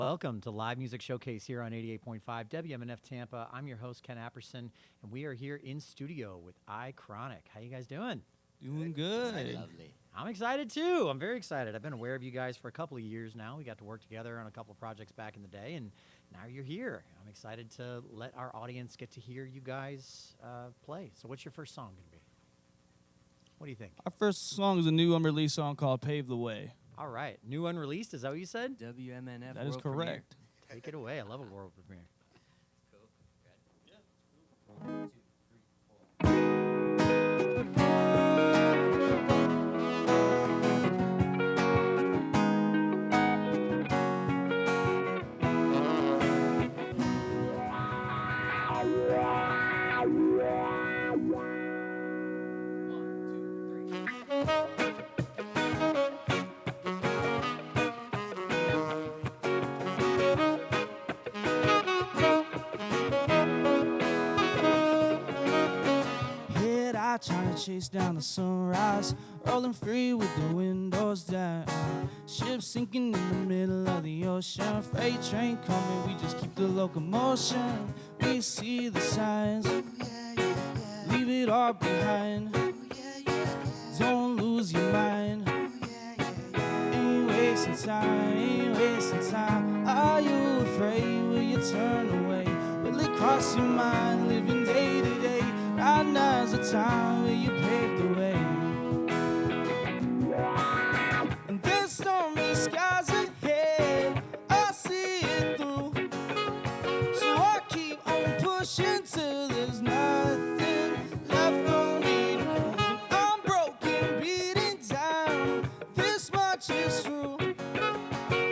Welcome to Live Music Showcase here on 88.5 WMNF Tampa. I'm your host, Ken Apperson, and we are here in studio with Ichroniq. How you guys doing? Doing good. Lovely. I'm excited too. I'm very excited. I've been aware of you guys for a couple of years now. We got to work together on a couple of projects back in the day, and now you're here. I'm excited to let our audience get to hear you guys play. So what's your first song going to be? What do you think? Our first song is a new unreleased song called Pave the Way. All right. New unreleased, is that what you said? WMNF. That is world correct. Take it away. I love a world premiere. Trying to chase down the sunrise, rolling free with the windows down. Ship sinking in the middle of the ocean, freight train coming, we just keep the locomotion. We see the signs, leave it all behind. Don't lose your mind. Ain't wasting time, ain't wasting time. Are you afraid? Will you turn away? Will it cross your mind, living day to day? Right now's the time where you pave the way. And there's stormy skies ahead, I see it through. So I keep on pushing till there's nothing left for me to prove. And I'm broken, beating down, this much is true.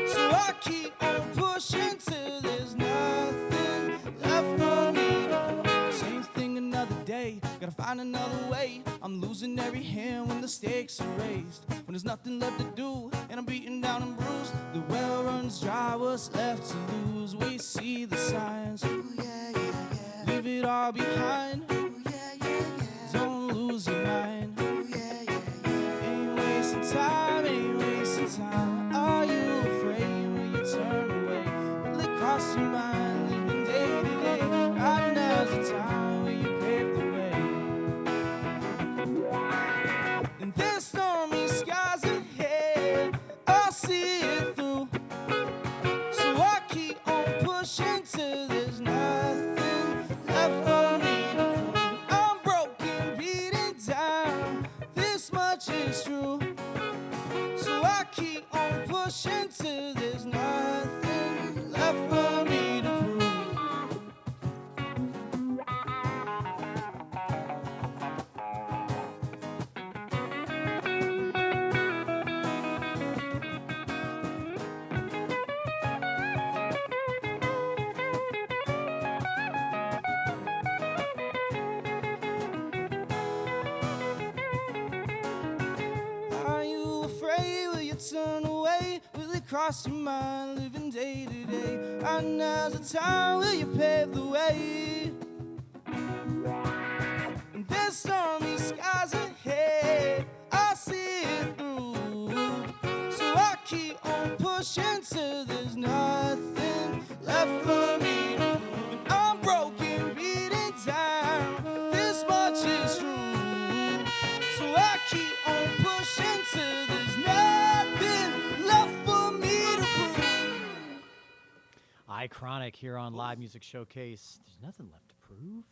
So I keep on pushing till there's nothing left for me to prove. Same thing another day, gotta find another way. I'm losing every hand when the stakes are raised. When there's nothing left to do and I'm beaten down and bruised. The well runs dry, what's left to lose? We see the signs, leave it all behind. Don't lose your mind. Ain't wasting time, ain't wasting time. Are you afraid? Will you turn away? Will it cross your mind, living day to day? Right now's the time when you pave the way. And there's stormy skies ahead, I see it through. So I keep on pushing till there's nothing left for me to prove. I'm broken, beating down, this much is true. So I keep on pushing till there's nothing left for me to prove. Are you afraid? Will you turn away? Will it cross your mind, living day to day? Right now's the time, will you pave the way? And there's stormy skies ahead, I see it through. So I keep on pushing till there's nothing left for me to prove. And I'm broken, beating down, this much is true. So I keep on pushing till there's nothing left for me to prove. Ichroniq here on Live Music Showcase. There's nothing left to prove.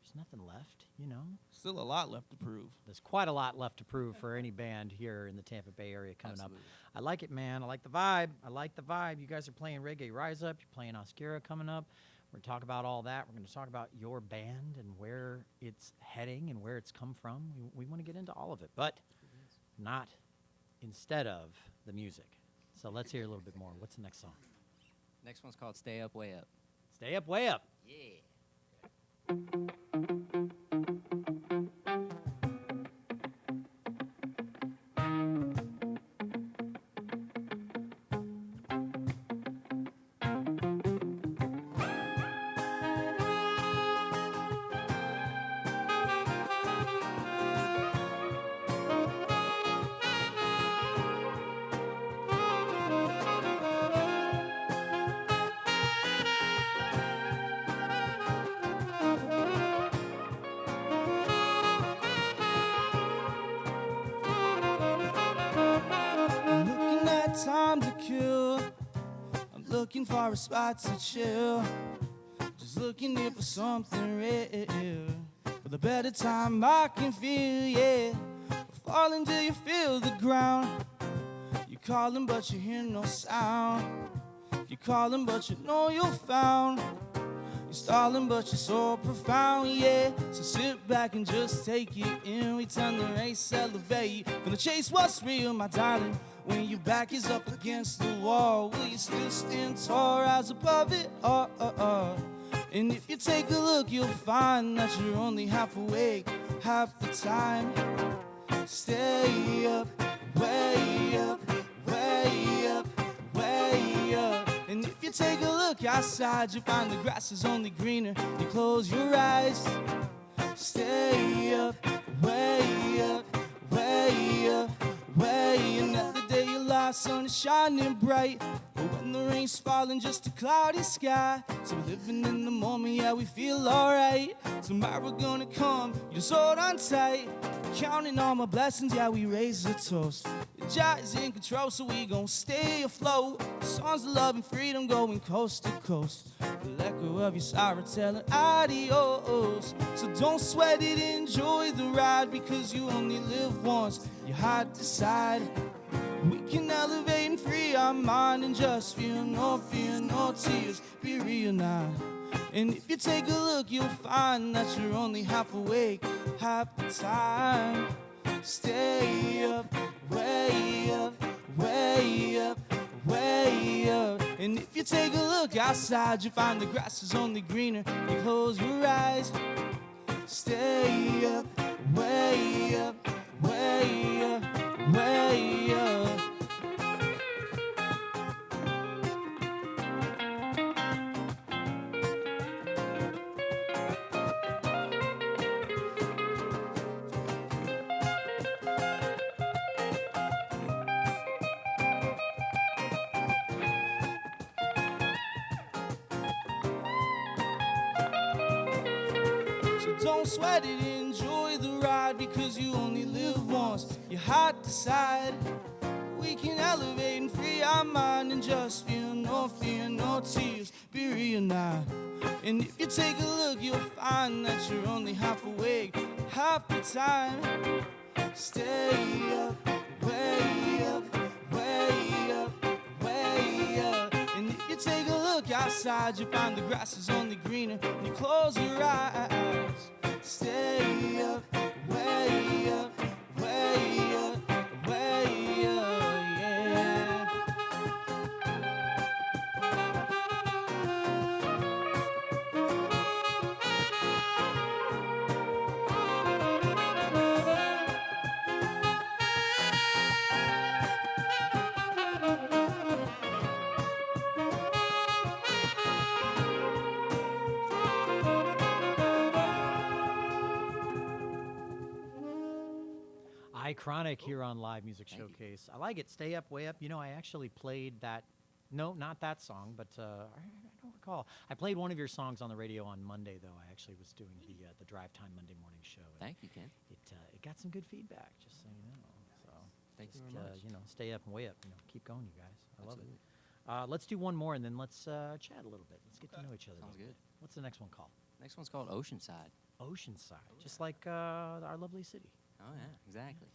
There's nothing left, you know. Still a lot left to prove. There's quite a lot left to prove for any band here in the Tampa Bay area coming Absolutely. up. I like it, man. I like the vibe. I like the vibe. You guys are playing Reggae Rise up. You're playing Oscura coming up. We're going to talk about all that. We're going to talk about your band and where it's heading and where it's come from. We want to get into all of it, but not instead of the music. So let's hear a little bit more. What's the next song? Next one's called Stay Up, Way Up. Stay Up, Way Up. Yeah. looking for a spot to chill. Just looking here for something real. For the better time I can feel, yeah. Falling till you feel the ground. You're calling but you hear no sound. You're calling but you know you're found. You're stalling but you're so profound, yeah. So sit back and just take it in. We turn the race, elevate. Gonna chase what's real, my darling. When your back is up against the wall, will you still stand tall, rise above it? And if you take a look, you'll find that you're only half awake, half the time. Stay up, way up, way up, way up. And if you take a look outside, you find the grass is only greener. You close your eyes. Stay up, way up, way up, way. Another day your life, sun is shining bright. But when the rain's falling, just a cloudy sky. So we're living in the moment, yeah, we feel alright. Tomorrow gonna come, you just hold on tight. Counting all my blessings, yeah, we raise a toast. Jah is in control, so we gon' stay afloat. Songs of love and freedom going coast to coast. The echo of your sorrow telling adios. So don't sweat it, enjoy the ride, because you only live once. Your heart decide. We can elevate and free our mind and just feel no fear, no tears. Be real now. And if you take a look, you'll find that you're only half awake, half the time. Stay up, way up, way up, way up. And if you take a look outside, you find the grass is only greener. You close your eyes. Stay up, way up, way up, way up. Don't sweat it, enjoy the ride, because you only live once. Your heart decide. We can elevate and free our mind and just feel no fear, no tears. Be real now. And if you take a look, you'll find that you're only half awake, half the time. Stay up, way up, way up, way up. And if you take a look outside, you find the grass is only greener. And you close your eyes. Stay up, way up, way up, way up, yeah. Ichroniq here on Live Music Showcase. I like it. Stay Up, Way Up. You know, I actually played that. No, not that song, but I don't recall. I played one of your songs on the radio on Monday, though. I actually was doing the Drive Time Monday morning show. Thank you, Ken. It got some good feedback, just so you know. So Thank you just, very much. you know, stay up and way up. You know, keep going, you guys. I love Absolutely. it. Let's do one more, and then let's chat a little bit. Let's get to know each other. Sounds a little good. bit. What's the next one called? Next one's called Oceanside. Oceanside, just like our lovely city. Oh, yeah, exactly.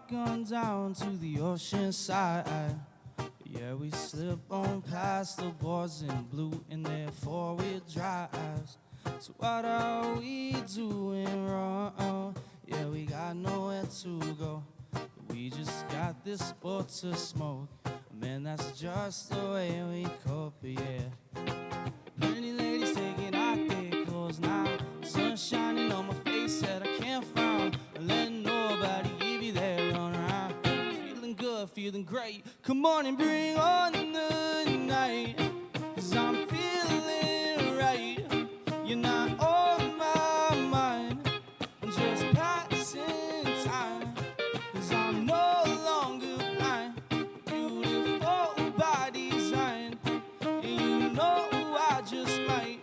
Gone down to the ocean side. Yeah, we slip on past the boys in blue in their four-wheel drives. So what are we doing wrong? Yeah, we got nowhere to go. We just got this sport to smoke. Man, that's just the way we cope, yeah. Pretty ladies taking out their clothes. great. Come on and bring on the night, 'cause I'm feeling right. You're not on my mind, I'm just passing time, 'cause I'm no longer blind. Beautiful by design, and you know I just might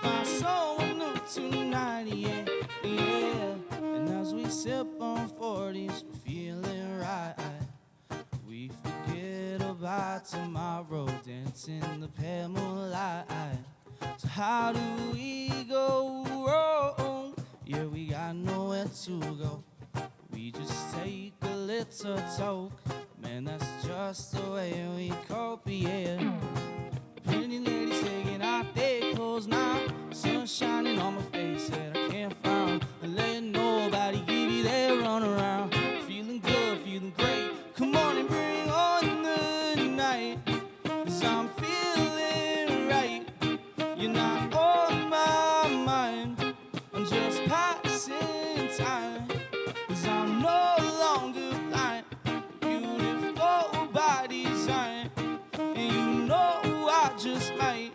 find someone new tonight, yeah, yeah. And as we sip on 40s, we're feeling right. We forget about tomorrow, dancing the pale moonlight. So how do we go wrong? Yeah, we got nowhere to go. We just take a little toke. Man, that's just the way we cope, yeah. Pretty ladies taking out their clothes now. Sun shining on my face that I can't frown. And letting nobody give you their run around. Feeling good, feeling great. Come on and bring on the night, 'cause I'm feeling right. You're not on my mind, I'm just passing time, 'cause I'm no longer blind. Beautiful by design, and you know I just might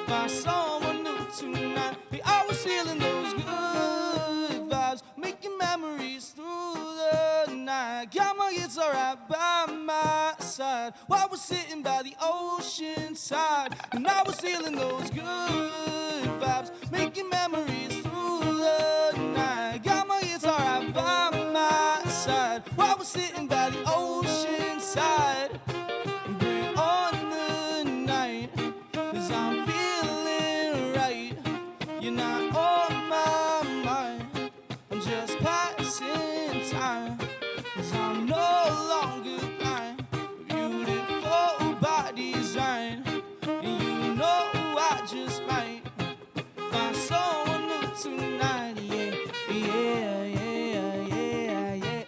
find someone new tonight. Hey, I was feeling those good vibes, making memories through the night. Got my guitar right by my side while we're sitting by the ocean side, and I was feeling those good vibes, making memories through the night. Got my guitar right by my side while we're sitting by the ocean side. Bring on the night, 'cause I'm feeling right. You're not on my mind, I'm just passing time, 'cause I'm no longer blind. Beautiful by design, and you know I just might find someone new tonight, yeah, yeah, yeah, yeah, yeah.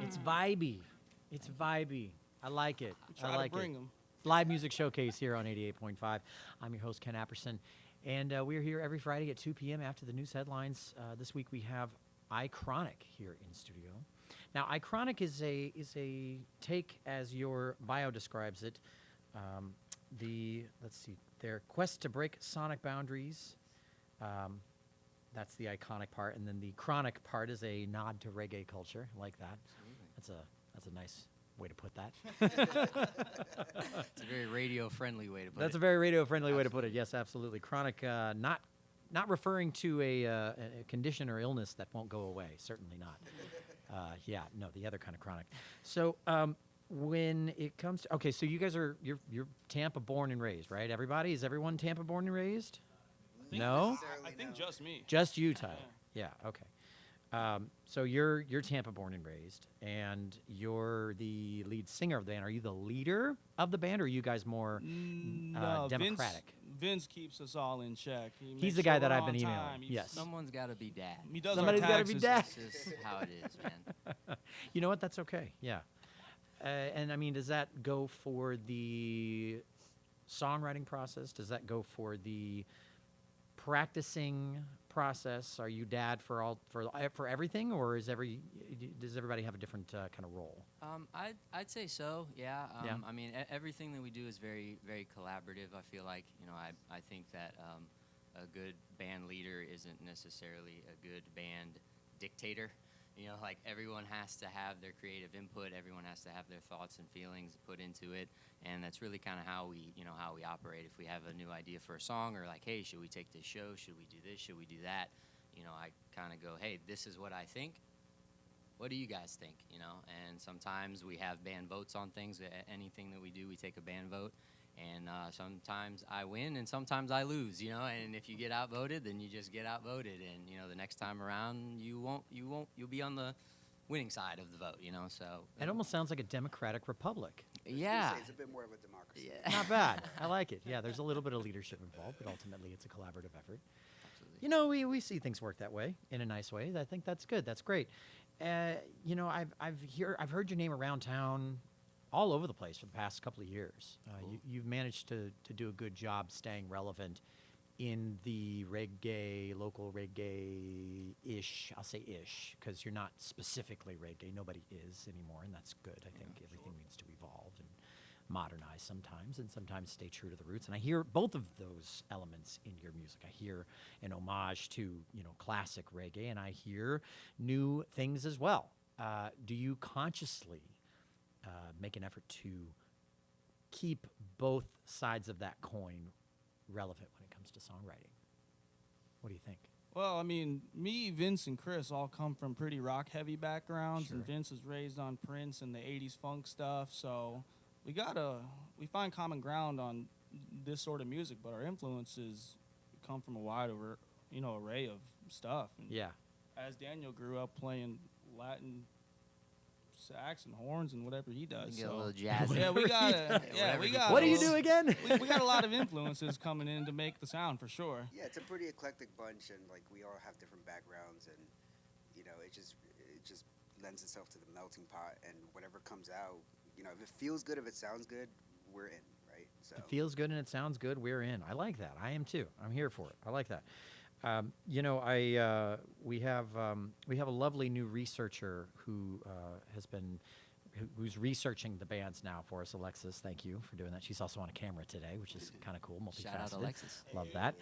It's vibey. It's vibey. I like it. Try I to like bring it. 'em. Live music showcase here on 88.5. I'm your host, Ken Apperson, and we're here every Friday at 2 p.m. after the news headlines. This week we have Ichroniq here in studio. Now, Ichroniq is a take, as your bio describes it, let's see, their quest to break sonic boundaries. That's the iconic part, and then the chronic part is a nod to reggae culture. I like that. Absolutely. That's a nice way to put that. It's a very radio-friendly way to put That's it. a very radio-friendly way to put it. Yes, absolutely. Chronic, not referring to a condition or illness that won't go away. Certainly not. Yeah, no, the other kind of chronic. So when it comes to, okay, so you guys you're Tampa born and raised, right? Everybody, is everyone Tampa born and raised? No, I think just me. just you, Tyler. Yeah, okay. So you're Tampa born and raised, and you're the lead singer of the band. Are you the leader of the band, or are you guys more No, democratic? Vince keeps us all in check. He He's makes the guy sure that we're I've been on emailing. time. Yes. Someone's got to be dad. He does Somebody's our gotta be taxes. dad. That's just how it is, man. You know what? That's okay. Yeah. And I mean, does that go for the songwriting process? Does that go for the practicing process? Are you dad for everything, or does everybody have a different kind of role? I'd say so. Yeah. Yeah. I mean, everything that we do is very, very collaborative. I feel like, I think that a good band leader isn't necessarily a good band dictator. Like everyone has to have their creative input. Everyone has to have their thoughts and feelings put into it, and that's really kind of how we operate. If we have a new idea for a song, or like, hey, should we take this show? Should we do this? Should we do that? I kind of go, hey, this is what I think. What do you guys think? And sometimes we have band votes on things. Anything that we do, we take a band vote. And sometimes I win, and sometimes I lose. And if you get outvoted, then you just get outvoted. And the next time around, you'll be on the winning side of the vote, you know. So It almost sounds like a democratic republic. yeah, It's a bit more of a democracy. yeah. Not bad. I like it. Yeah, there's a little bit of leadership involved, but ultimately it's a collaborative effort. Absolutely. You know, we see things work that way in a nice way. I think that's good. That's great. You know, I've heard your name around town, all over the place for the past couple of years. You've managed to do a good job staying relevant in the reggae, local reggae-ish. I'll say ish because you're not specifically reggae. Nobody is anymore, and that's good. I think everything needs to evolve and modernize sometimes, and sometimes stay true to the roots. And I hear both of those elements in your music. I hear an homage to, you know, classic reggae, and I hear new things as well. Do you consciously make an effort to keep both sides of that coin relevant when it comes to songwriting? What do you think? Well, I mean, me, Vince, and Chris all come from pretty rock-heavy backgrounds, and Sure. Vince was raised on Prince and the 80s funk stuff, so we find common ground on this sort of music, but our influences come from a wide array of stuff. And Yeah. as Daniel grew up playing Latin sax and horns and whatever he does. Get a So little jazzy. yeah, we got Whatever he What do you do again? we got a lot of influences coming in to make the sound for sure. Yeah, it's a pretty eclectic bunch, and like we all have different backgrounds, and you know, it just lends itself to the melting pot, and whatever comes out, you know, if it feels good, if it sounds good, we're in, right? So It feels good and it sounds good. We're in. I like that. I am too. I'm here for it. I like that. You know, we have a lovely new researcher who who's researching the bands now for us. Alexis, thank you for doing that. She's also on a camera today, which is kind of cool. Multifaceted. Shout out Alexis. Love that.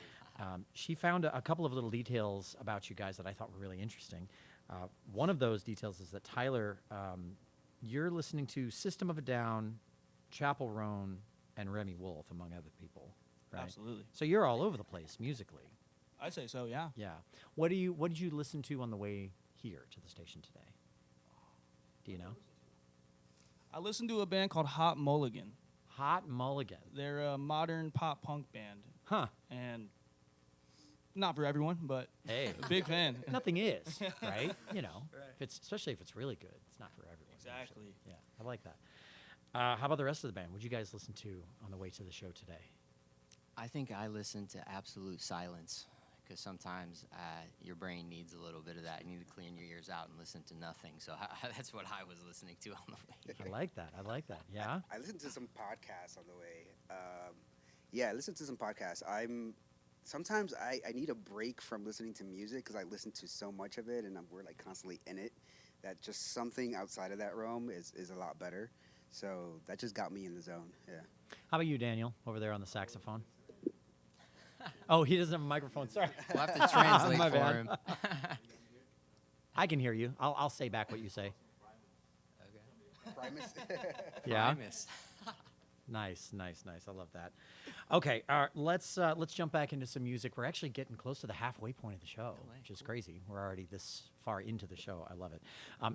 She found a couple of little details about you guys that I thought were really interesting. One of those details is that Tyler, you're listening to System of a Down, Chapel Roan, and Remy Wolf, among other people, right? Absolutely. So you're all over the place musically. I'd say so, yeah. Yeah. What did you listen to on the way here to the station today? Do you know? I listened to a band called Hot Mulligan. Hot Mulligan. They're a modern pop punk band, Huh. and not for everyone, but Hey. a big fan. Nothing is, right? You know, especially if it's really good, it's not for everyone. usually. Exactly. Yeah, I like that. How about the rest of the band? What'd you guys listen to on the way to the show today? I think I listen to absolute silence because sometimes your brain needs a little bit of that. You need to clean your ears out and listen to nothing. So that's what I was listening to on the way. I like that. I like that. Yeah. I listened to some podcasts on the way. Yeah, I listened to some podcasts. Sometimes I need a break from listening to music because I listen to so much of it, and we're like constantly in it. That just something outside of that realm is a lot better. So that just got me in the zone. Yeah. How about you, Daniel, over there on the saxophone? Oh, he doesn't have a microphone. Sorry. We'll have to translate My for bad. him. I can hear you. I'll say back what you say. Okay. Primus. Yeah. Primus. Nice. I love that. Okay, let's jump back into some music. We're actually getting close to the halfway point of the show, way. which is crazy. We're already this far into the show. I love it.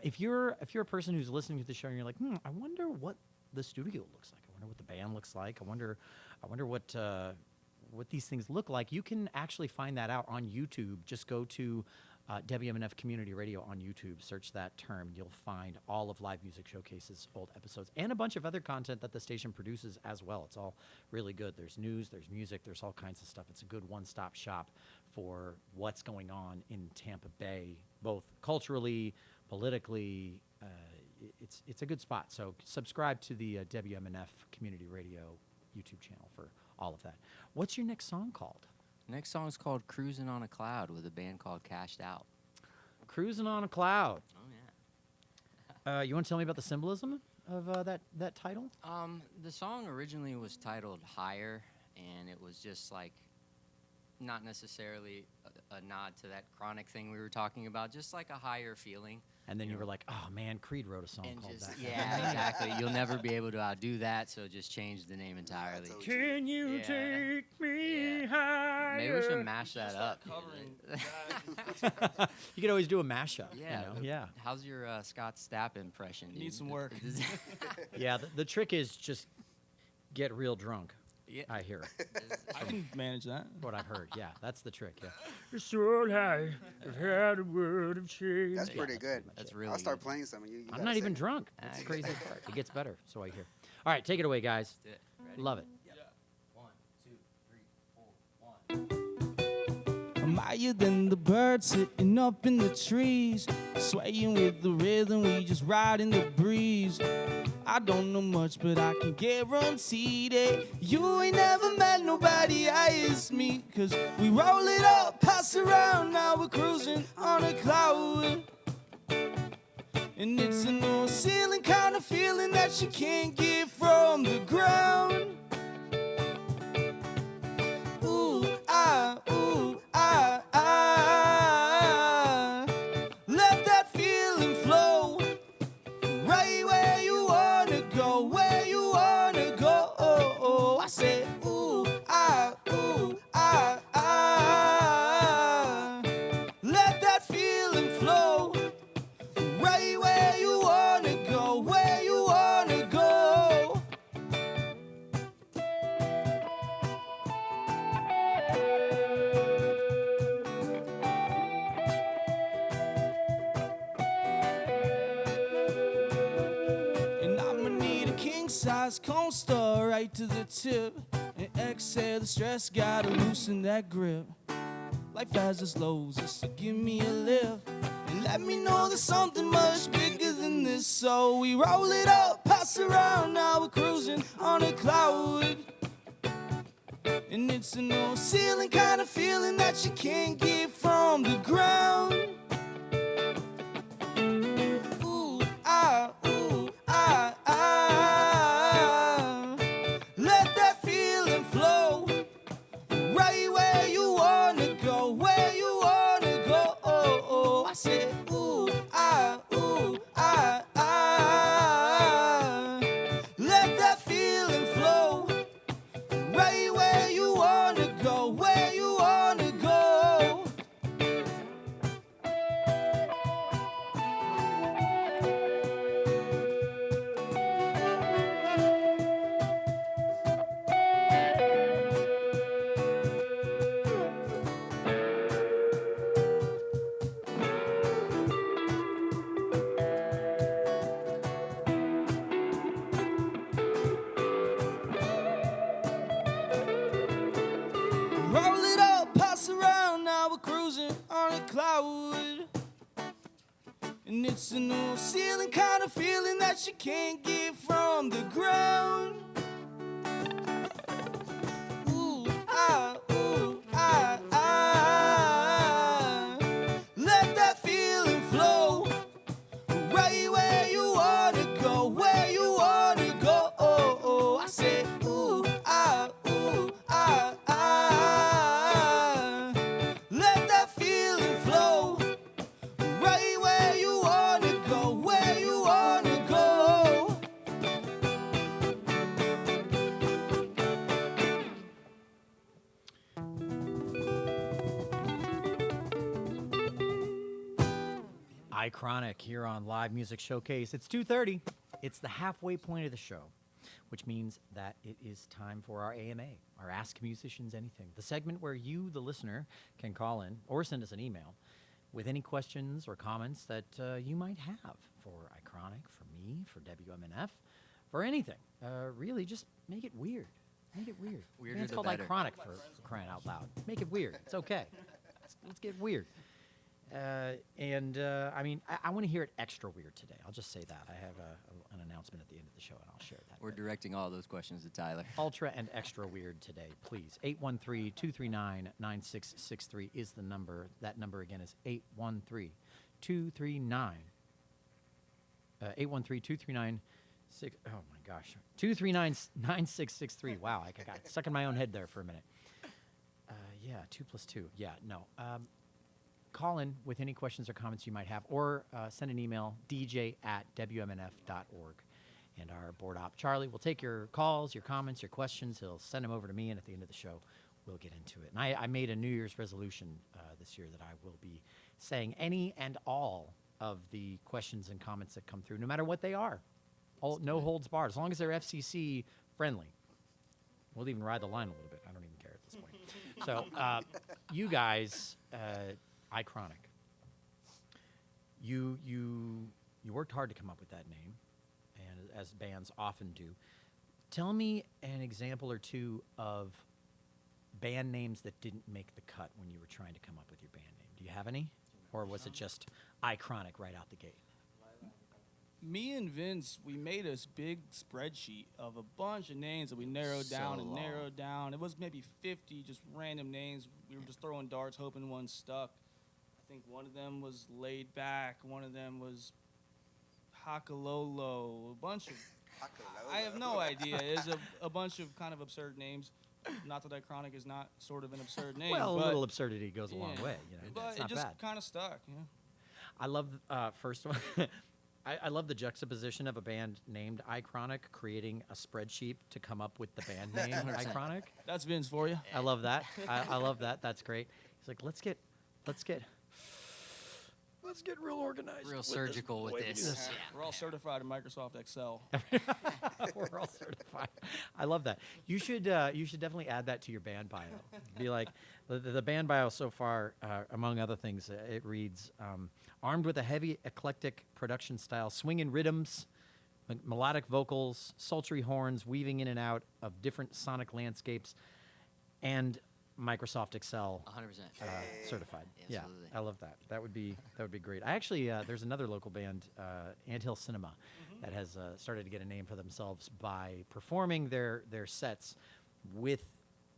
If you're a person who's listening to the show and you're like, I wonder what the studio looks like. I wonder what the band looks like. I wonder what these things look like. You can actually find that out on YouTube. Just go to WMNF Community Radio on YouTube. Search that term. You'll find all of Live Music Showcase's old episodes and a bunch of other content that the station produces as well. It's all really good. There's news, there's music, there's all kinds of stuff. It's a good one-stop shop for what's going on in Tampa Bay, both culturally, politically. It's a good spot. So subscribe to the WMNF Community Radio YouTube channel for all of that. What's your next song called? Next song is called Cruising on a Cloud with a band called Cashed Out. Cruising on a Cloud. Oh, yeah. You want to tell me about the symbolism of that title? The song originally was titled Higher, and it was just like not necessarily a nod to that chronic thing we were talking about, just like a higher feeling. And then you were like, oh man, Creed wrote a song And called just, that. yeah, exactly. You'll never be able to outdo that, so just change the name entirely. That's Can you Yeah. take me Yeah. higher? Maybe we should mash that up. Covering You could always do a mashup. Yeah. You know? Yeah. How's your Scott Stapp impression? Need dude? some work. Yeah. The trick is just get real drunk. Yeah. I hear. I can manage that. What I've heard. Yeah, that's the trick. Yeah. Your soul high, I've had a word of change. That's Yeah, pretty good. That's really I'll start good. playing some. You I'm gotta not even sing. drunk. That's the craziest part. It gets better, so I hear. All right, take it away, guys. Do it. Ready? Love it. 1, 2, 3, 4, 1. I'm higher than the birds sitting up in the trees, swaying with the rhythm, we just ride in the breeze. I don't know much, but I can guarantee that you ain't never met nobody high as me. Cause we roll it up, pass around, now we're cruising on a cloud. And it's a no ceiling kind of feeling that you can't get from the ground. Let that feeling flow right where you wanna go, where you wanna go. I said, let that feeling flow right where you wanna go, where you wanna go. And I'ma need a king-size coaster right to the tip. And exhale the stress, gotta loosen that grip. Life has its lows, just to give me a lift. And let me know there's something much bigger than this. So we roll it up, pass around, now we're cruising on a cloud. And it's a no ceiling kind of feeling that you can't get from the ground. Let that feeling flow right where you wanna go, where you wanna go. I said, let that feeling flow right where you wanna go, where you wanna go. Roll it up, pass around, now we're cruising on a cloud. And it's a no ceiling kind of feeling that you can't get from the ground. Let that feeling flow right where you wanna go, where you wanna go. I said, let that feeling flow right where you wanna go, where you wanna go. Ichroniq here on Live Music Showcase. It's 2:30. It's the halfway point of the show, which means that it is time for our AMA, our Ask Musicians Anything, the segment where you, the listener, can call in or send us an email with any questions or comments that you might have for Ichroniq, for me, for WMNF, for anything. Really, just make it weird. Make it weird. Weirder It's the called better. Ichroniq for crying out loud. Make it weird. It's okay. Let's get weird. I mean, I want to hear it extra weird today. I'll just say that. I have an announcement at the end of the show, and I'll share that. We're directing all those questions to Tyler. Ultra and extra weird today, please. 813-239-9663 is the number. That number again is 813-239. 813-239. Oh my gosh, 239-9663. Wow, I got stuck in my own head there for a minute. Yeah, 2 plus 2. Yeah, no. Call in with any questions or comments you might have, or send an email, dj@wmnf.org. And our board op, Charlie, will take your calls, your comments, your questions. He'll send them over to me, and at the end of the show, we'll get into it. And I made a New Year's resolution this year that I will be saying any and all of the questions and comments that come through, no matter what they are. No holds barred, as long as they're FCC friendly. We'll even ride the line a little bit. I don't even care at this point. So, you guys, Ichroniq, you worked hard to come up with that name, and as bands often do. Tell me an example or two of band names that didn't make the cut when you were trying to come up with your band name. Do you have any? Or was it just Ichroniq right out the gate? Me and Vince, we made this big spreadsheet of a bunch of names that we narrowed down and narrowed down. It was maybe 50 just random names. We were just throwing darts, hoping one stuck. I think one of them was Laid Back. One of them was Hakalolo. A bunch of... I have no idea. It's a bunch of kind of absurd names. Not that Ichroniq is not sort of an absurd name. Well, a but little absurdity goes a long way. You know, but it's it not just bad. kind of stuck. Yeah. I love first one. I love the juxtaposition of a band named Ichroniq creating a spreadsheet to come up with the band name 100%. Ichroniq. That's Vince for you. I love that. I love that. That's great. He's like, let's get real organized. Real with surgical with this. Yes. We're all certified in Microsoft Excel. We're all certified. I love that. You should definitely add that to your band bio. Be like, the band bio so far, among other things, it reads, armed with a heavy eclectic production style, swinging riddims, melodic vocals, sultry horns, weaving in and out of different sonic landscapes, and Microsoft Excel 100%. certified. Yeah, Yeah, absolutely. I love that. That would be great. I actually there's another local band, Anthill Cinema, that has started to get a name for themselves by performing their sets with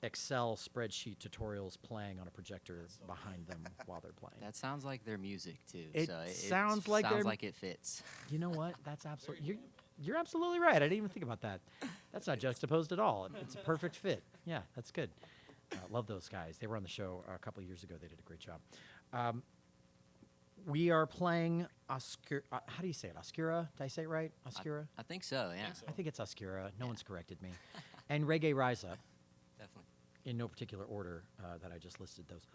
Excel spreadsheet tutorials playing on a projector behind them while they're playing. That sounds like their music too. It so sounds like their- like it fits. You know what? That's absolutely you're absolutely right. I didn't even think about that. That's not juxtaposed at all. It's a perfect fit. Yeah, that's good. Love those guys. They were on the show a couple of years ago. They did a great job. We are playing Oscura. How do you say it? Oscura? Did I say it right? Oscura? I think so. Yeah, I think it's Oscura. No one's corrected me. And Reggae Rise Up, definitely. in no particular order that I just listed those.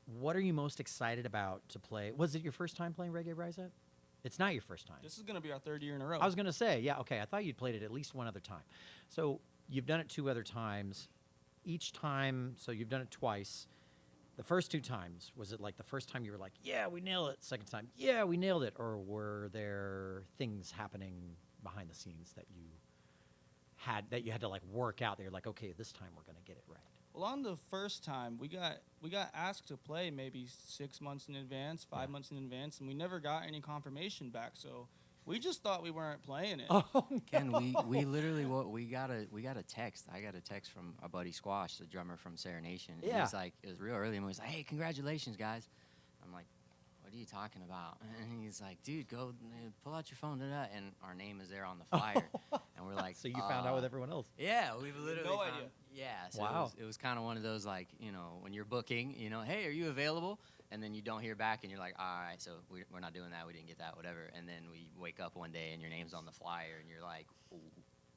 What are you most excited about to play? Was it your first time playing Reggae Rise Up? It's not your first time. This is going to be our third year in a row. I was going to say, yeah, okay. I thought you'd played it at least one other time. So you've done it 2 other times. Each time, so you've done it twice. The first 2 times, was it like the first time you were like, yeah, we nailed it? Second time, yeah, we nailed it? Or were there things happening behind the scenes that you had to like work out? That you're like, okay, this time we're going to get it right. Well, on the first time, we got asked to play maybe 6 months in advance, 5 months in advance, and we never got any confirmation back. So we just thought we weren't playing it. Oh, Ken, we literally we got a text. I got a text from our buddy Squash, the drummer from Sarah Nation. Yeah. He's like, it was real early, and he was like, hey, congratulations, guys. I'm like, what are you talking about? And he's like, dude, go pull out your phone, and our name is there on the flyer. And we're like, so you found out with everyone else. yeah, we've literally No found, idea. Yeah, so Wow. it was kind of one of those, like, you know, when you're booking, you know, hey, are you available? And then you don't hear back, and you're like, all right, so we're not doing that. We didn't get that, whatever. And then we wake up one day, and your name's on the flyer, and you're like,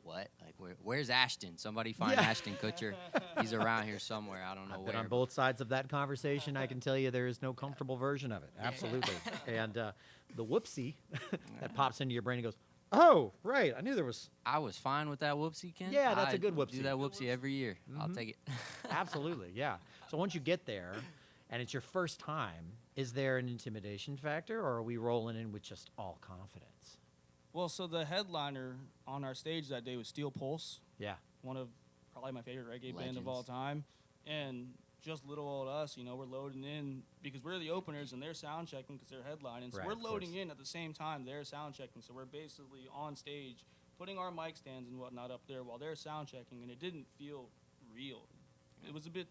what? Like, where's Ashton? Somebody find Yeah. Ashton Kutcher. He's around here somewhere. I don't know I've where. been on both sides of that conversation. I can tell you there is no comfortable version of it. Absolutely. And the whoopsie that pops into your brain and goes, oh, right, I knew there was. I was fine with that whoopsie, Ken. Yeah, that's a I good whoopsie. do that whoopsie every year. I'll Mhm. take it. Absolutely, yeah. So once you get there and it's your first time, is there an intimidation factor, or are we rolling in with just all confidence? Well, so the headliner on our stage that day was Steel Pulse, Yeah. one of probably my favorite reggae band of Legends. all time. And just little old us, you know, we're loading in because we're the openers and they're sound checking because they're headlining. So Right, we're of loading course. in at the same time they're sound checking. So we're basically on stage putting our mic stands and whatnot up there while they're sound checking, and it didn't feel real. It was a bit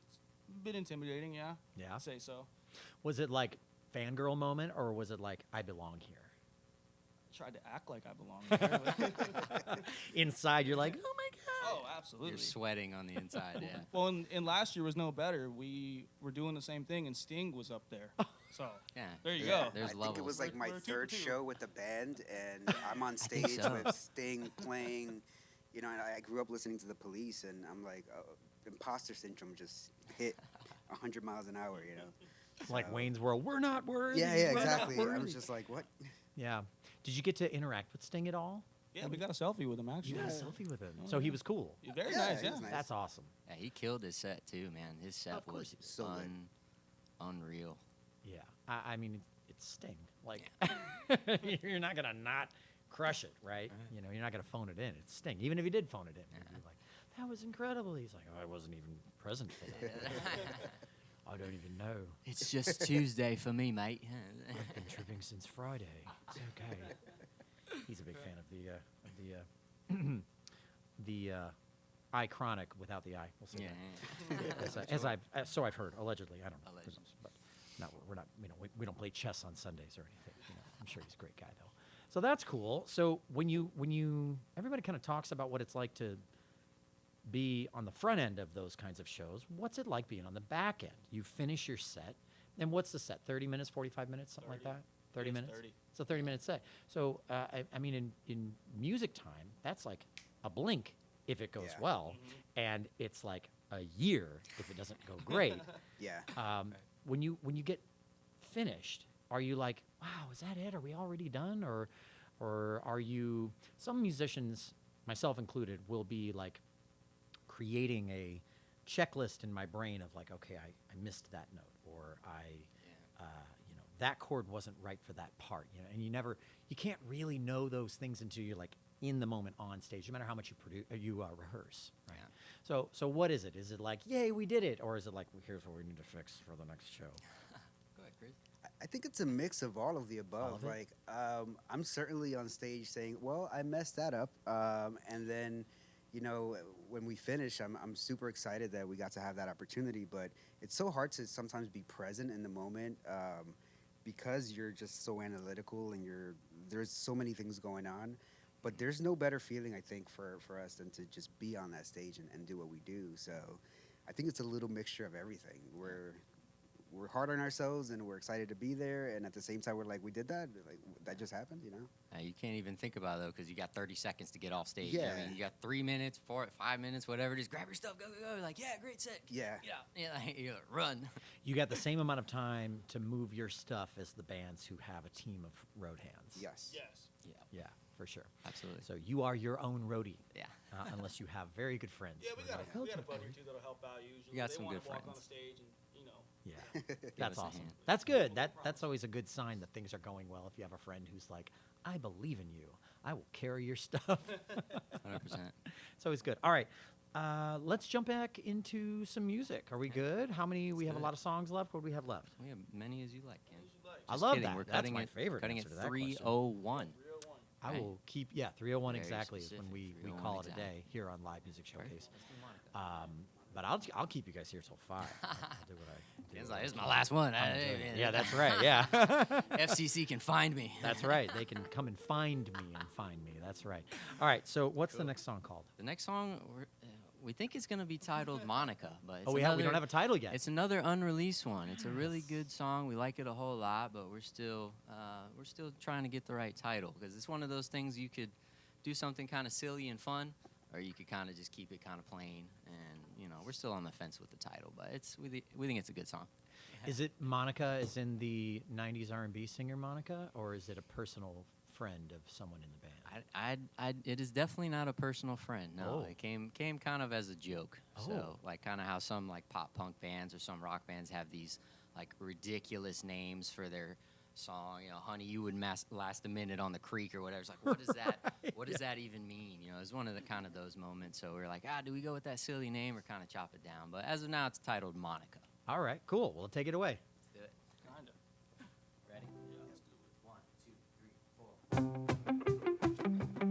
intimidating, yeah. Yeah. I'd say so. Was it like fangirl moment, or was it like I belong here? Tried to act like I belong there. Inside, you're like, oh my god. Oh, absolutely. You're sweating on the inside, yeah. Well, and last year was no better. We were doing the same thing, and Sting was up there. So Yeah. there you Yeah, go. There's I think levels. it was like my We're 2 for third 2. show with the band, and I'm on think stage so. with Sting playing. You know, and I grew up listening to the Police, and I'm like, imposter syndrome just hit 100 miles an hour. You know, Like So- Wayne's World, we're not worthy. Yeah, we're not exactly. I worthy. was just like, what? Yeah. Did you get to interact with Sting at all? Yeah, we got a selfie with him actually. You got a selfie with him. So he was cool. Very Yeah, nice. he Yeah. was nice. That's awesome. Yeah, he killed his set too, man. His set Of course was he did. So good. unreal. Yeah. I mean, it's Sting. Like, you're not going to not crush it, right? You know, you're not going to phone it in. It's Sting. Even if he did phone it in, you'd be like, that was incredible. He's like, oh, I wasn't even present for that. I don't even know. It's just Tuesday for me, mate. I've been tripping since Friday. It's okay. He's a big fan of the Ichroniq without the I. We'll say that. So I've heard, allegedly. I don't know. Who knows? But we're not. You know, we don't play chess on Sundays or anything. You know, I'm sure he's a great guy though. So that's cool. So when you everybody kind of talks about what it's like to be on the front end of those kinds of shows. What's it like being on the back end? You finish your set, and what's the set? 30 minutes, 45 minutes, something like that. 30 minutes. 30. It's a 30-minute set. So I mean, in music time, that's like a blink if it goes Yeah. well, and it's like a year if it doesn't go great. Yeah. When you get finished, are you like, wow, is that it? Are we already done? Or are you? Some musicians, myself included, will be like creating a checklist in my brain of like, okay, I missed that note, or you know, that chord wasn't right for that part, you know, and you can't really know those things until you're like in the moment on stage, no matter how much you rehearse, right? Yeah. So what is it? Is it like, yay, we did it, or is it like, well, here's what we need to fix for the next show? Go ahead, Chris. I think it's a mix of all of the above. of it? Like, I'm certainly on stage saying, well, I messed that up. And then, you know, when we finish, I'm super excited that we got to have that opportunity. But it's so hard to sometimes be present in the moment because you're just so analytical and there's so many things going on. But there's no better feeling, I think, for us than to just be on that stage and do what we do. So I think it's a little mixture of everything. We're hard on ourselves and we're excited to be there, and at the same time we're like, we did that, like that just happened, you know. You can't even think about it though, because you got 30 seconds to get off stage. Yeah. I mean, you got 3 minutes, 5 minutes, whatever. Just grab your stuff, go, go, go. Like, yeah, great set. Yeah. Yeah, run. You got the same amount of time to move your stuff as the bands who have a team of road hands. Yes. Yes. Yeah, for sure. Absolutely. So you are your own roadie, Yeah. unless you have very good friends. Yeah, we who are got like, a "Okay, buddy or Fred." two that'll help out usually. You got they some wanna good walk on friends. the stage and Yeah, Give that's us a awesome. hand. That's good. That's always a good sign that things are going well. If you have a friend who's like, I believe in you. I will carry your stuff. 100%. It's always good. All right. Let's jump back into some music. Are we good? How many? We have a do it. lot of songs left. What do we have left? We have many as you like, Ken. I Just love kidding. that. We're That's cutting my it, favorite Cutting answer it to that question. 301. I Right. will keep, 301 Very exactly is when specific, we 301 call it a exactly. day here on Live Music Showcase. Let's do Monica. But I'll keep you guys here till 5. I'll do what I do. Ken's what like, I this is my can. last one. I'm enjoying it. Yeah, that's right. Yeah. FCC can find me. That's right. They can come and find me. That's right. All right. So what's the next song called? The next song, we think it's going to be titled Monica, but it's We don't have a title yet. It's another unreleased one. It's a really good song. We like it a whole lot, but we're still trying to get the right title, because it's one of those things you could do something kind of silly and fun, or you could kind of just keep it kind of plain. And we're still on the fence with the title, but we think it's a good song. Is it Monica as in the 90s R&B singer Monica, or is it a personal friend of someone in the band? It is definitely not a personal friend. No, Oh. it came kind of as a joke. Oh. So like kind of how some like pop punk bands or some rock bands have these like ridiculous names for their song. Honey, you would last a minute on the creek or whatever. It's like, what does that? What does that even mean? It's one of the kind of those moments. So we're like, do we go with that silly name or kind of chop it down? But as of now, it's titled Monica. All right. Cool. Well, take it away. Let's do it. Kinda. Ready? Yeah, let's do it. 1, 2, 3, 4.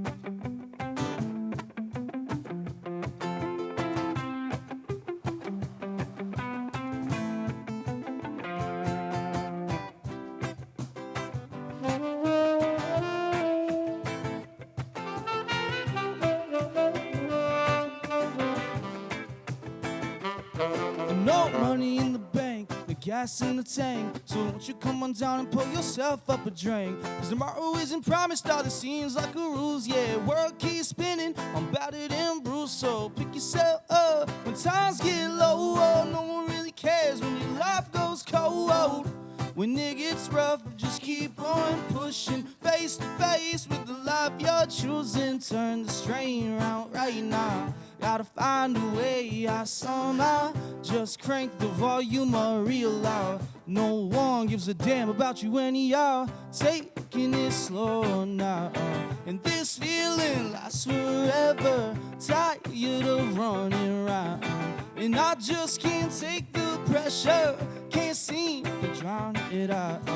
No money in the bank, the gas in the tank. So won't you come on down and pour yourself up a drink? Cause tomorrow isn't promised, all it seems like a ruse. Yeah, world keeps spinning, I'm battered and bruised. So pick yourself up when times get low. No one really cares when your life goes cold. When it gets rough, just keep on pushing face to face with the life you're choosing. Turn the strain around right now. Gotta find a way, I somehow just crank the volume up real loud. No one gives a damn about you anyhow. Taking it slow now. And this feeling lasts forever. Tired of running around. And I just can't take the pressure. Can't seem to drown it out.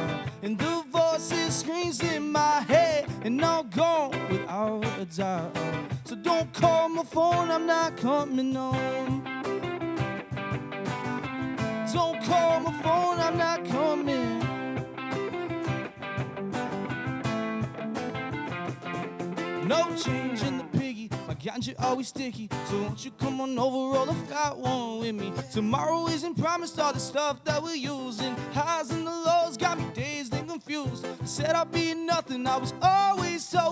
And the voices screams in my head. And I'm gone without a doubt. So don't call my phone, I'm not coming home. Don't call my phone, I'm not coming. No change in the piggy, my ganja always sticky. So won't you come on over, roll a fat one with me. Tomorrow isn't promised, all the stuff that we're using. Highs and the lows got me dazed and confused. I said I'd be nothing, I was always so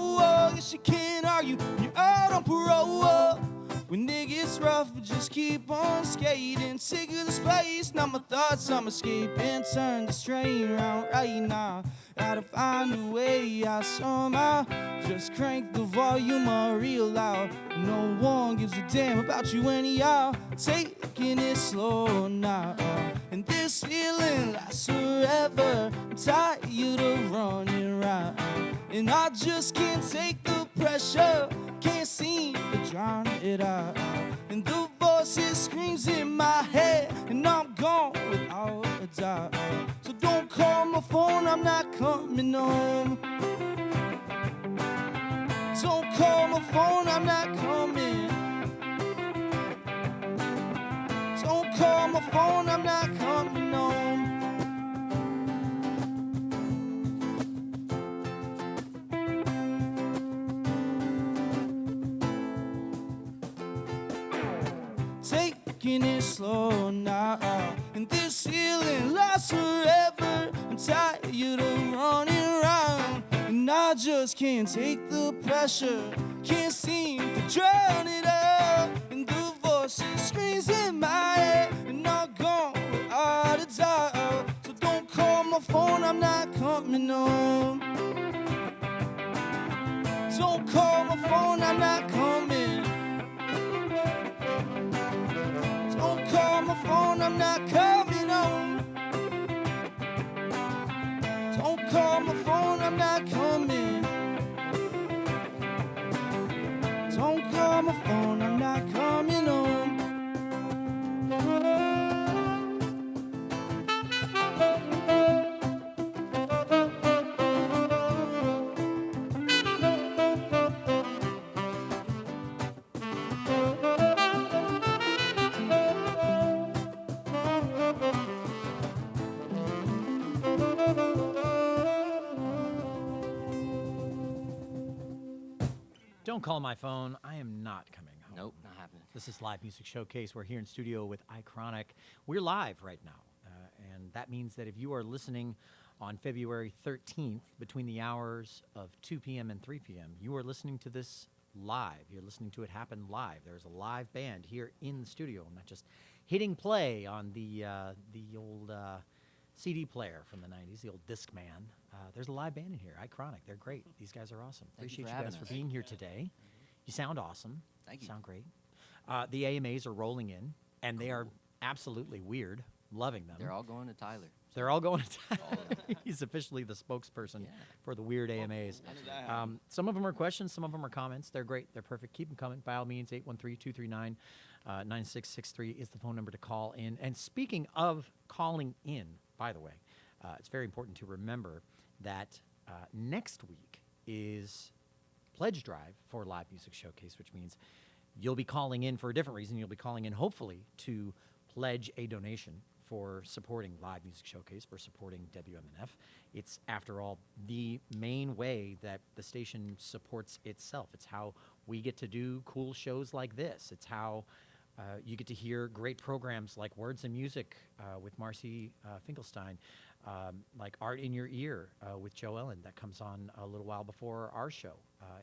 guess you can't argue when you're out on parole. When it gets rough, we just keep on skating. Sick of the space, now my thoughts, I'm escaping. Turn the strain around right now. Gotta find a way, I somehow just crank the volume up real loud. No one gives a damn about you anyhow. Taking it slow now. And this feeling lasts forever. I'm tired of running around. And I just can't take the pressure. Can't seem to drown it out. And the voices screams in my head. And I'm gone without a doubt. So don't call my phone, I'm not coming home. Don't call my phone, I'm not coming. Don't call my phone, I'm not coming home. Taking it slow now. And this feeling lasts forever. I'm tired of running around. And I just can't take the pressure. Can't seem to drown it out. And the voices screams in my head. And I'm gone without a doubt. So don't call my phone, I'm not coming home. Don't call my phone, I'm not coming. Don't call my phone, I'm not coming home. Don't call my phone, I'm not coming. Don't call my phone, I'm not coming home. Don't call my phone. I am not coming home. Nope, not happening. This is Live Music Showcase. We're here in studio with Ichroniq. We're live right now, and that means that if you are listening on February 13th between the hours of 2 p.m. and 3 p.m., you are listening to this live. You're listening to it happen live. There's a live band here in the studio. I'm not just hitting play on the old CD player from the 90s, the old Discman. There's a live band in here, Ichroniq. They're great. These guys are awesome. Thank you Appreciate for you having guys for us. being here today. You sound awesome. Thank you. Sound great. The AMAs are rolling in, and they are absolutely weird. Loving them. They're all going to Tyler. They're all going to All of them. He's officially the spokesperson Yeah. for the weird AMAs. Some of them are questions, some of them are comments. They're great. They're perfect. Keep them coming. By all means, 813-239-9663 is the phone number to call in. And speaking of calling in, by the way, it's very important to remember that next week is pledge drive for Live Music Showcase, which means you'll be calling in for a different reason. You'll be calling in, hopefully, to pledge a donation for supporting Live Music Showcase, for supporting WMNF. It's, after all, the main way that the station supports itself. It's how we get to do cool shows like this. It's how you get to hear great programs like Words and Music with Marcy Finkelstein, like Art in Your Ear with Joe Ellen, that comes on a little while before our show.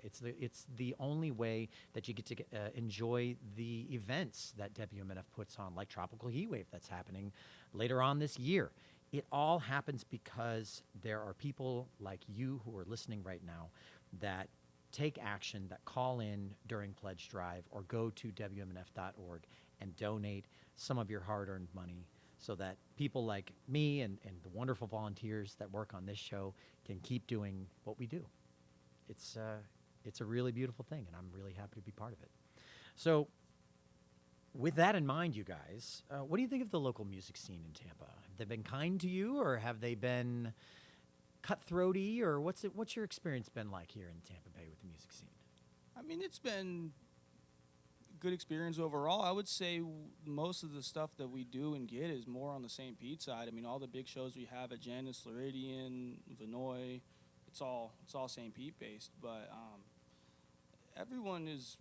It's the only way that you get to enjoy the events that WMNF puts on, like Tropical Heatwave that's happening later on this year. It all happens because there are people like you who are listening right now that take action, that call in during Pledge Drive, or go to WMNF.org and donate some of your hard-earned money so that people like me and the wonderful volunteers that work on this show can keep doing what we do. It's a really beautiful thing, and I'm really happy to be part of it. So with that in mind, you guys, what do you think of the local music scene in Tampa? Have they been kind to you, or have they been cutthroaty, or what's your experience been like here in Tampa Bay with the music scene? I mean, it's been good experience overall. I would say most of the stuff that we do and get is more on the St. Pete side. I mean, all the big shows we have at Janus, Floridian, Vinoy, it's all St. Pete based. But everyone is.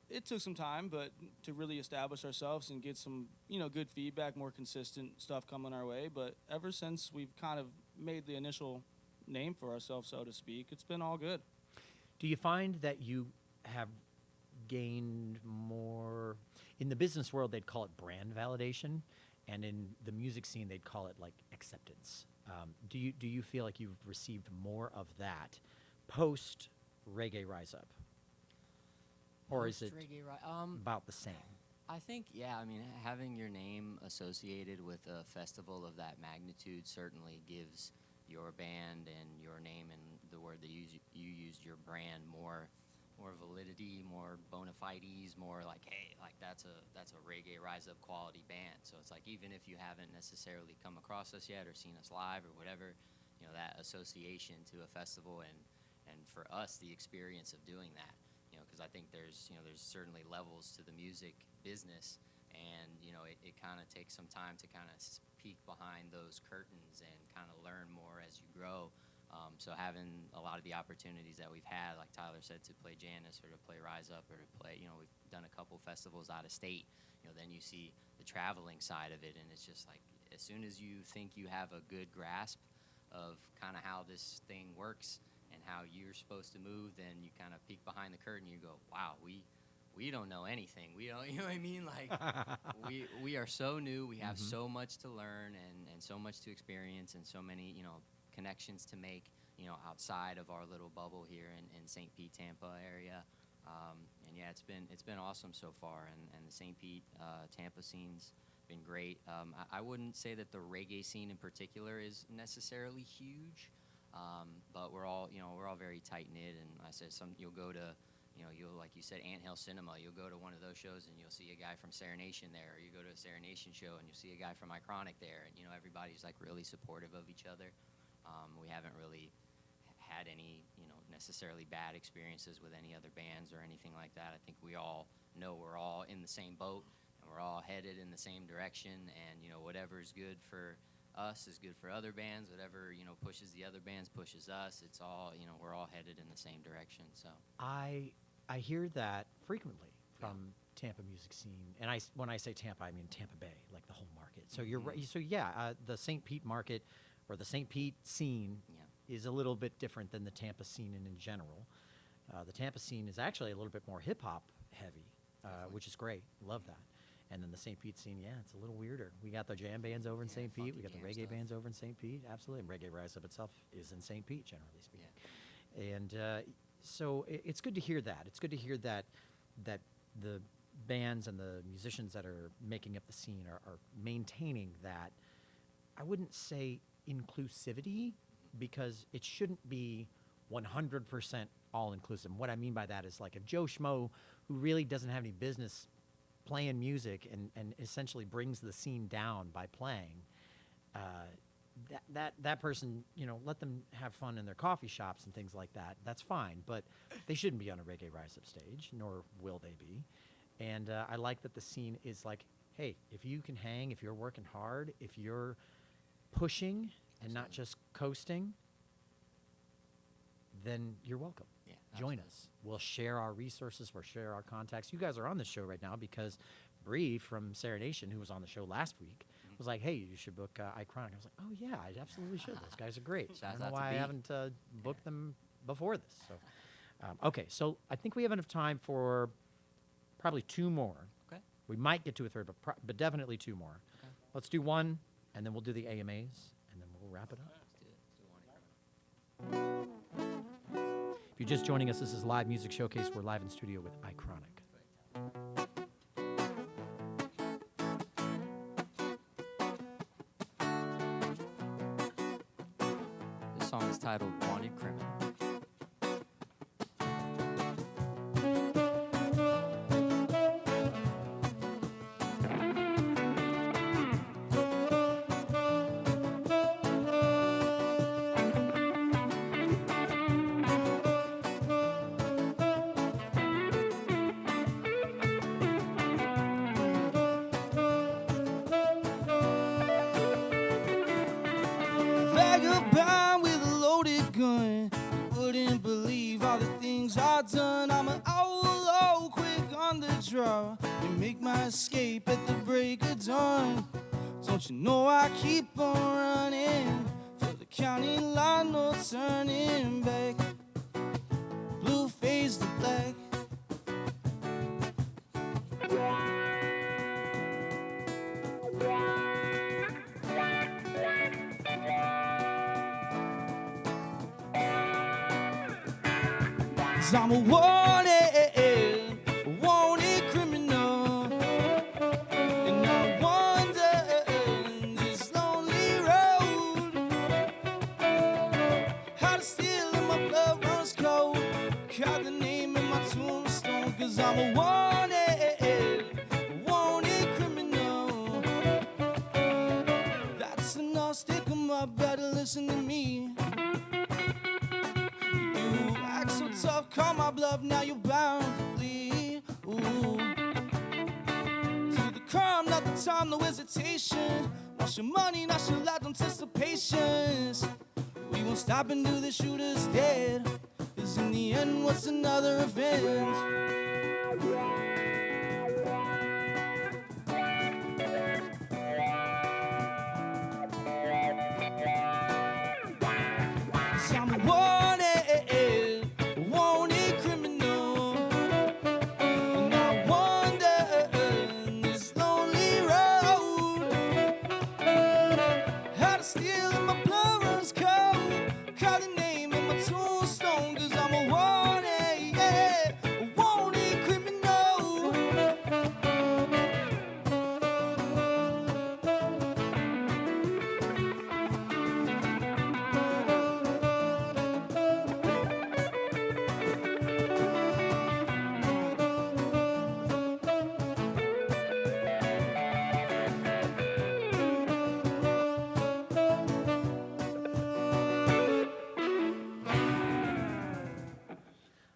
It took some time, but to really establish ourselves and get some, good feedback, more consistent stuff coming our way. But ever since we've kind of made the initial name for ourselves, so to speak, it's been all good. Do you find that you have gained more in the business world? They'd call it brand validation, and in the music scene they'd call it like acceptance. Do you feel like you've received more of that post Reggae Rise Up, or is it about the same? I think, I mean, having your name associated with a festival of that magnitude certainly gives your band and your name and the word that you used, your brand, more validity, more bona fides, more like, hey, like that's a Reggae Rise Up quality band. So it's like, even if you haven't necessarily come across us yet or seen us live or whatever, that association to a festival and for us, the experience of doing that. Because I think there's certainly levels to the music business, and it kind of takes some time to kind of peek behind those curtains and kind of learn more as you grow. So having a lot of the opportunities that we've had, like Tyler said, to play Janus or to play Rise Up or to play, we've done a couple festivals out of state. Then you see the traveling side of it, and it's just like as soon as you think you have a good grasp of kind of how this thing works and how you're supposed to move, then you kind of peek behind the curtain and you go, wow, we don't know anything. We don't, you know what I mean? Like, we are so new. We have so much to learn and so much to experience and so many, connections to make, outside of our little bubble here in St. Pete, Tampa area. And yeah, it's been awesome so far. And the St. Pete, Tampa scene's been great. I wouldn't say that the reggae scene in particular is necessarily huge. But we're all very tight knit, and I said you'll go to, you'll, like you said, Anthill Cinema. You'll go to one of those shows and you'll see a guy from Serenation there, or you go to a Serenation show and you'll see a guy from Ichroniq there, and everybody's like really supportive of each other. We haven't really had any necessarily bad experiences with any other bands or anything like that. I think we all know we're all in the same boat and we're all headed in the same direction, and whatever's good for us is good for other bands. Whatever pushes the other bands pushes us. It's all we're all headed in the same direction. So I hear that frequently from Tampa music scene, and when I say Tampa, I mean Tampa Bay, like the whole market. So you're right. So the St. Pete market or the St. Pete scene is a little bit different than the Tampa scene in general. The Tampa scene is actually a little bit more hip hop heavy, which is great. Love that. And then the St. Pete scene, it's a little weirder. We got the jam bands over in St. Pete. We got the reggae bands over in St. Pete. Absolutely. And Reggae Rise Up itself is in St. Pete, generally speaking. Yeah. And so it's good to hear that. It's good to hear that the bands and the musicians that are making up the scene are maintaining that, I wouldn't say inclusivity, because it shouldn't be 100% all-inclusive. What I mean by that is, like, if Joe Schmo, who really doesn't have any business playing music and essentially brings the scene down by playing, that person, let them have fun in their coffee shops and things like that. That's fine, but they shouldn't be on a Reggae Rise Up stage, nor will they be. And I like that the scene is like, hey, if you can hang, if you're working hard, if you're pushing and not just coasting, then you're welcome. Yeah, join us. We'll share our resources. We'll share our contacts. You guys are on the show right now because Bree from Serenation, who was on the show last week, was like, hey, you should book Ichroniq. I was like, oh, yeah, I absolutely should. Those guys are great. I don't know why I haven't booked them before this. So, okay, so I think we have enough time for probably two more. Okay. We might get to a third, but definitely two more. Okay. Let's do one, and then we'll do the AMAs, and then we'll wrap it up. Let's do one. If you're just joining us, this is Live Music Showcase. We're live in studio with Ichroniq. This song is titled Wanted Criminal. Vagabond with a loaded gun. You wouldn't believe all the things I've done. I'm an owl, quick on the draw. And make my escape at the break of dawn. Don't you know I keep on running? For the county line, no turning back. Blue phase to black. Cause I'm a wanted criminal. And I wander this lonely road. How to steal and my blood runs cold. Got the name in my tombstone. Cause I'm a wanted criminal. That's enough, stick 'em up, better listen to me. You act so tough, call my bluff, now you're bound to bleed. Ooh. To the crime, not the time, no hesitation. Want your money, not your life, anticipations. We won't stop and do the shooters dead. Cause in the end, what's another event? Cause I'm a wanted criminal. And I wander this lonely road. How to steal and my blood runs cold. Call the name in my tombstone. Cause I'm a wanted criminal.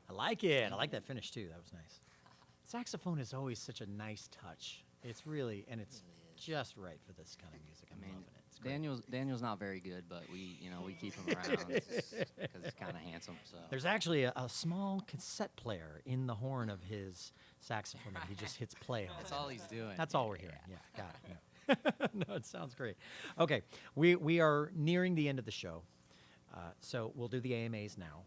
I like it. I like that finish too. That was nice. Saxophone is always such a nice touch. It's really, and it's just right for this kind of music. I'm loving it. It's great. Daniel's not very good, but we keep him around because he's kind of handsome. So There's actually a small cassette player in the horn of his saxophone that he just hits play on. that's all he's doing. That's all we're hearing. Yeah, got it. No. No, it sounds great. Okay, we are nearing the end of the show, so we'll do the AMAs now,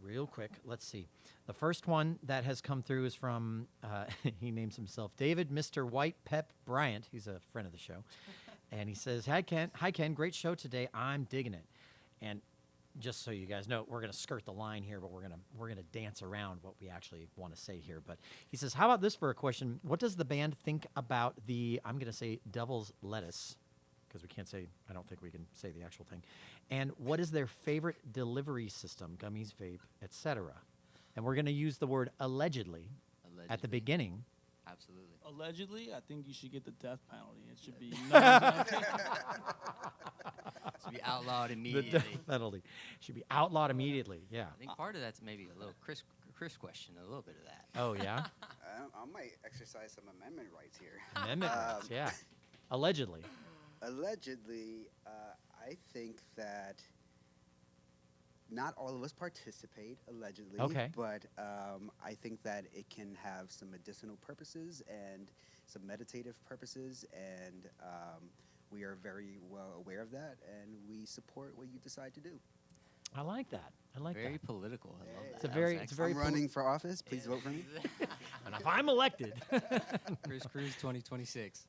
real quick. Let's see. The first one that has come through is from he names himself David Mr. White Pep Bryant. He's a friend of the show, and he says, "Hi Ken, great show today. I'm digging it." And just so you guys know, we're going to skirt the line here, but we're going to dance around what we actually want to say here. But he says, how about this for a question? What does the band think about the, I'm going to say Devil's Lettuce, because we can't say, I don't think we can say the actual thing. And what is their favorite delivery system, gummies, vape, etc.? And we're going to use the word allegedly at the beginning. Absolutely. Allegedly, I think you should get the death penalty. It should be To be outlawed The immediately. death penalty should be outlawed immediately. Yeah. I think part of that's maybe a little Chris question, a little bit of that. Oh, yeah? I might exercise some amendment rights here. Amendment rights, yeah. Allegedly. Allegedly, I think that not all of us participate, allegedly. Okay. But I think that it can have some medicinal purposes and some meditative purposes, and we are very well aware of that, and we support what you decide to do. I like that. I like Very that. political. I love that. It's a That very- was it's a very I'm running for office. Please vote for me. And if I'm elected. Chris Cruz 2026.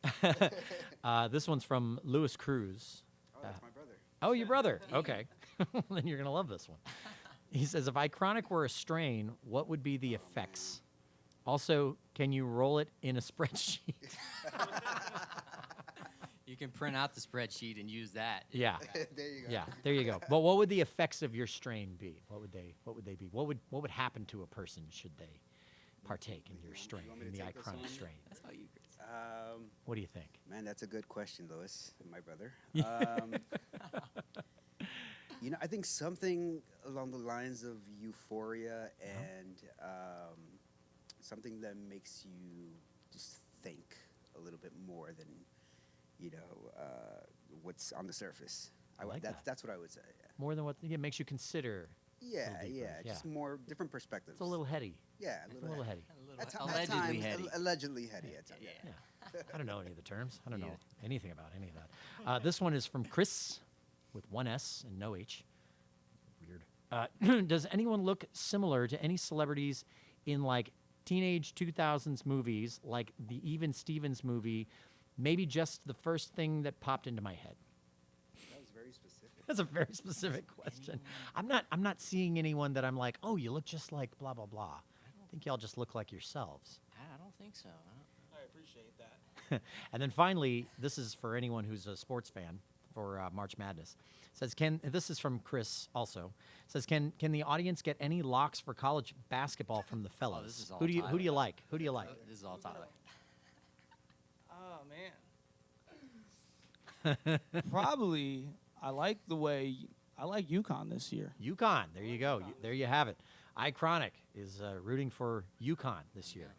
This one's from Louis Cruz. Oh, that's my brother. Oh, your brother. Okay. Then you're going to love this one. He says, if Ichroniq were a strain, what would be the effects? Also, can you roll it in a spreadsheet? You can print out the spreadsheet and use that. Yeah. There you go. Yeah, there you go. But what would the effects of your strain be? What would they be? What would happen to a person should they partake in your strain, want me in to the take this Ichroniq one? strain? That's how you, Chris. What do you think? Man, that's a good question, Louis, my brother. I think something along the lines of euphoria and something that makes you just think a little bit more than, what's on the surface. I like that. That's what I would say. More than what it makes you consider. Yeah, deeper, yeah, yeah. just more different perspectives. It's a little heady. Yeah, It's a little heady. A little At allegedly times, heady. allegedly heady at times. Yeah. I don't know any of the terms. I don't know Yeah. anything about any of that. This one is from Chris with one S and no H. Weird. Does anyone look similar to any celebrities in like teenage 2000s movies, like the Even Stevens movie? Maybe just the first thing that popped into my head. That was very specific. That's a very specific question. I'm not seeing anyone that I'm like, oh, you look just like blah blah blah. I think y'all just look like yourselves. I don't think so. I appreciate that. And then finally, this is for anyone who's a sports fan for March Madness. Says, this is from Chris also. Says, can the audience get any locks for college basketball from the fellows? this is all Who do you Tyler. like? Who do you like? This is all Tyler. Oh man. Probably, I like UConn this year. UConn. There you go. There you have it. Ichroniq is rooting for UConn this year.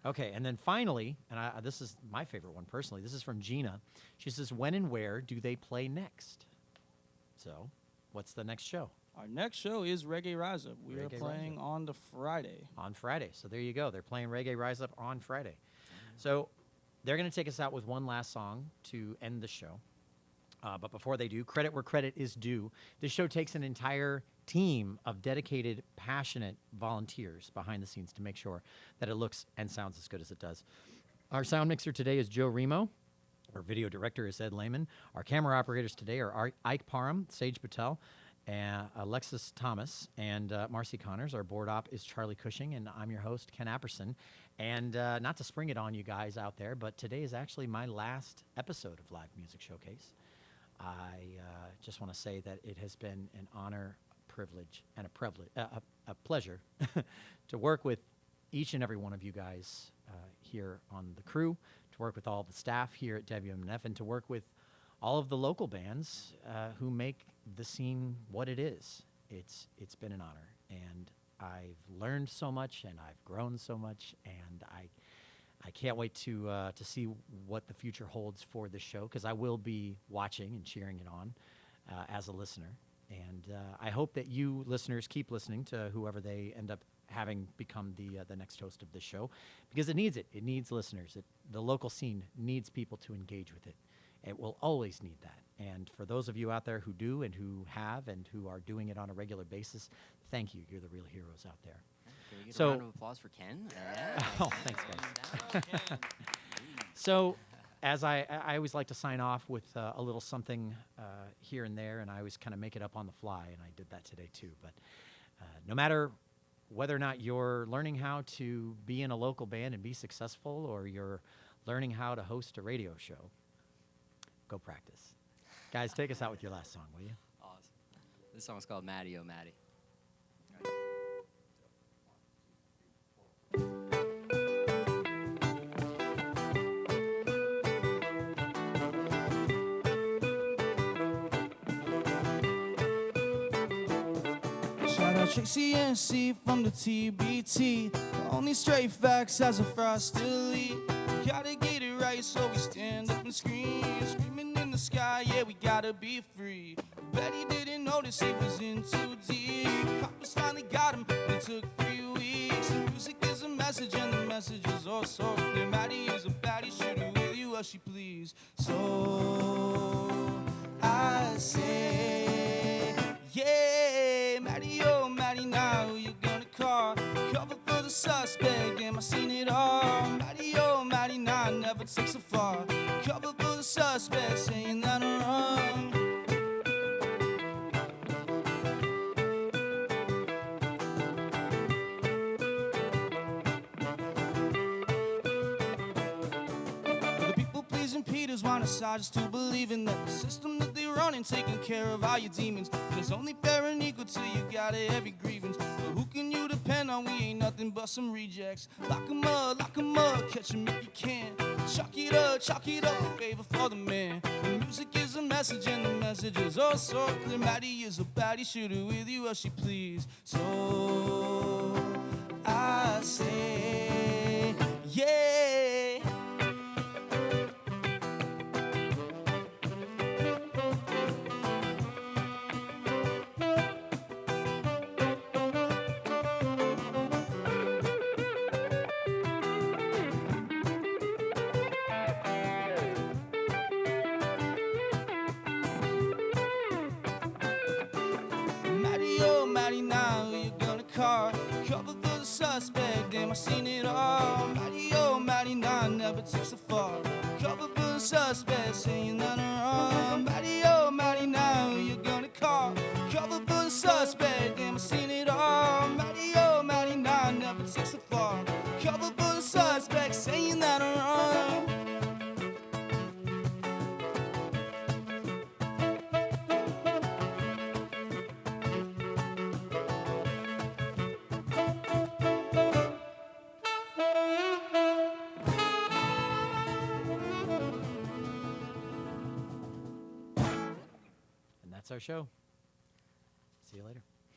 Okay, and then finally, and this is my favorite one personally. This is from Gina. She says, when and where do they play next? So, what's the next show? Our next show is Reggae Rise Up. We are Reggae Rise playing Up. on the Friday. On Friday. So there you go. They're playing Reggae Rise Up on Friday. So they're going to take us out with one last song to end the show. But before they do, credit where credit is due. This show takes an entire team of dedicated, passionate volunteers behind the scenes to make sure that it looks and sounds as good as it does. Our sound mixer today is Joe Remo. Our video director is Ed Lehman. Our camera operators today are Ike Parham, Sage Patel, and Alexis Thomas, and Marcy Connors. Our board op is Charlie Cushing, and I'm your host, Ken Apperson. And not to spring it on you guys out there, but today is actually my last episode of Live Music Showcase. I just want to say that it has been an honor, privilege, and a pleasure to work with each and every one of you guys here on the crew, to work with all the staff here at WMNF, and to work with all of the local bands who make the scene what it is. It's been an honor, and I've learned so much, and I've grown so much, and I can't wait to see what the future holds for this show, because I will be watching and cheering it on as a listener. And I hope that you listeners keep listening to whoever they end up having become the next host of this show, because it needs it. It needs listeners. The local scene needs people to engage with it. It will always need that. And for those of you out there who do and who have and who are doing it on a regular basis, thank you. You're the real heroes out there. Can we get So- a round of applause for Ken? Yeah. Oh, thanks, guys. So, as I always like to sign off with a little something here and there, and I always kind of make it up on the fly, and I did that today too. But no matter whether or not you're learning how to be in a local band and be successful, or you're learning how to host a radio show, go practice. Guys, take us out with your last song, will you? Awesome. This song's called Matty O Matty. Shout out Trixie NC from the TBT. The only straight facts as a frosted lead. Gotta get it right, so we stand up and scream. Screaming in the sky, yeah, we gotta be free. Bet he didn't notice he was in too deep. Coppers finally got him, it took 3 weeks. The music is a message, and the message is also clear. Maddie is a baddie, shoot her with you as she please. So I say, yeah, Maddie, oh Maddie, now who you gonna call? Cover for the suspect, damn, I seen it all. Maddie, oh Maddie, now never takes so far. Cover for the suspect, saying that I'm wrong. leaders want us all just to believing that the system that they run and taking care of all your demons. And it's only fair and equal till you got every grievance. But who can you depend on? We ain't nothing but some rejects. Lock 'em up, catch 'em if you can. Chalk it up, a favor for the man. The music is a message and the message is oh so clear. Maddie is a baddie, shoot her with you as she please. So I say, yeah. Maddie, now who you gonna call? Cover for the suspect, damn, I seen it all. Maddie, now never takes the fall. Cover for the suspect, saying that I'm wrong. Maddie, now who you gonna call? Cover for the suspect, damn, I seen it all. Maddie, now never takes the fall. Cover for the suspect, saying that I'm wrong. And that's our show.